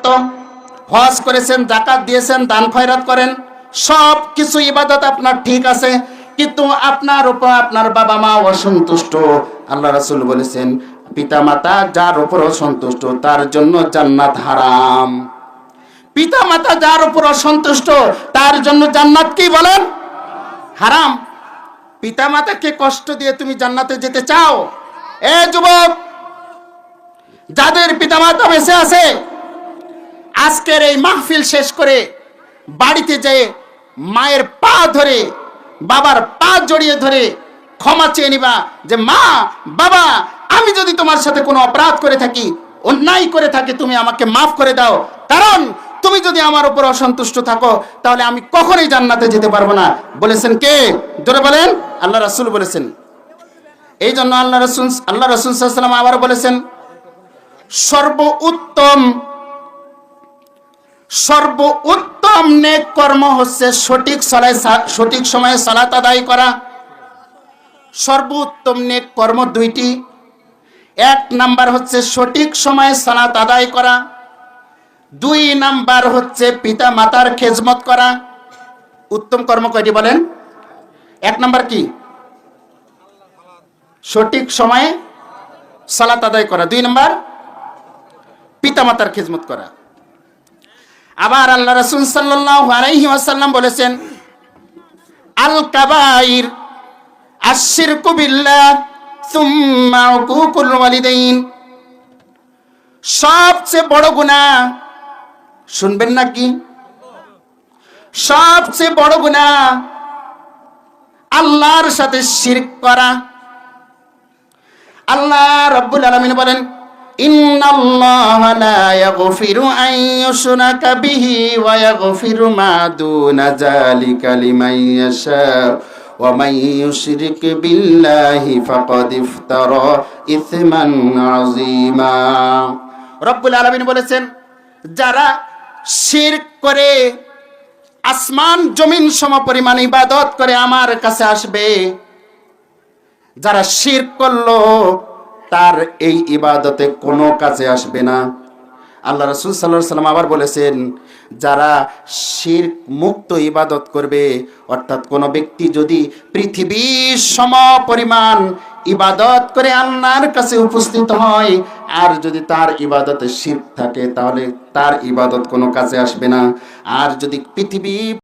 তো হজ করেছেন, যাকাত দিয়েছেন, দান খয়রাত করেন, সব কিছু ইবাদত আপনার ঠিক আছে, কিন্তু আপনার উপর আপনার বাবা মা অসন্তুষ্ট। আল্লাহ রাসূল বলেছেন, পিতা মাতা যার উপর অসন্তুষ্ট তার জন্য জান্নাত হারাম। পিতা মাতা যার উপর অসন্তুষ্ট তার জন্য জান্নাত কি বলেন? হারাম। পিতা মাতাকে কষ্ট দিয়ে তুমি জান্নাতে যেতে চাও? এ যুবক, যাদের পিতা মাতা বেঁচে আছে, আজকের এই মাহফিল শেষ করে বাড়িতে যেয়ে মায়ের পা ধরে, বাবার পা জড়িয়ে ধরে ক্ষমা চেয়ে নিবা যে মা, বাবা, আমি যদি তোমার সাথে কোনো অপরাধ করে থাকি, অন্যায় করে থাকি, তুমি আমাকে মাফ করে দাও। কারণ তুমি যদি আমার উপর অসন্তুষ্ট থাকো তাহলে আমি কখনোই জান্নাতে যেতে পারবো না। বলেছেন কে? জোরে বলেন। আল্লাহ রাসূল বলেছেন। এই জন্য আল্লাহ রাসূল সাল্লাল্লাহু আলাইহি ওয়াসাল্লাম আবার বলেছেন, সর্বোত্তম নেক কর্ম হচ্ছে সঠিক সময়ে সালাত আদায় করা। সর্বোত্তম নেক কর্ম দুইটি। এক নাম্বার হচ্ছে সঠিক সময়ে সালাত আদায় করা, দুই নাম্বার হচ্ছে পিতা মাতার খেজমত করা। উত্তম কর্ম কয়টি বলেন? এক নাম্বার কি? সঠিক সময়ে সালাত আদায় করা, দুই নাম্বার পিতা মাতার খেজমত করা। আবার আল্লাহ রাসূল সাল্লাল্লাহু আলাইহি ওয়াসাল্লাম বলেছেন, আল কাবাইর আশশিরকু বিল্লাহ সুম্মা উকুকুল ওয়ালিদাইন। সবচেয়ে বড় গুনাহ, শুনবেন নাকি? সবচেয়ে বড় গুনাহ আল্লাহর সাথে শিরক করা। আল্লাহ রাব্বুল আলামিন বলেন, ইন্নাল্লাহা লা ইয়াগফিরু আন ইউশরাকা বিহি ওয়া ইয়াগফিরু মা দুনা যালিকা লিমান ইয়াশা ওয়া মান ইউশরিক বিল্লাহি ফাকাদ ইফতারা ইসমান আযীমা। রব্বুল আলামিন বলেছেন, যারা শিরক করে আসমান জমিন সমপরিমাণ ইবাদত করে আমার কাছে আসবে, যারা শিরক করলো তার এই ইবাদতে কোনো কাজে আসবে না। আল্লাহ রাসূল সাল্লাল্লাহু আলাইহি ওয়াসাল্লাম আবার বলেছেন, যারা শিরক মুক্ত ইবাদত করবে, অর্থাৎ কোনো ব্যক্তি যদি পৃথিবীর সমপরিমাণ ইবাদত করে আল্লাহর কাছে উপস্থিত হয়, আর যদি তার ইবাদতে শিরক থাকে তাহলে তার ইবাদত কোনো কাজে আসবে না। আর যদি পৃথিবী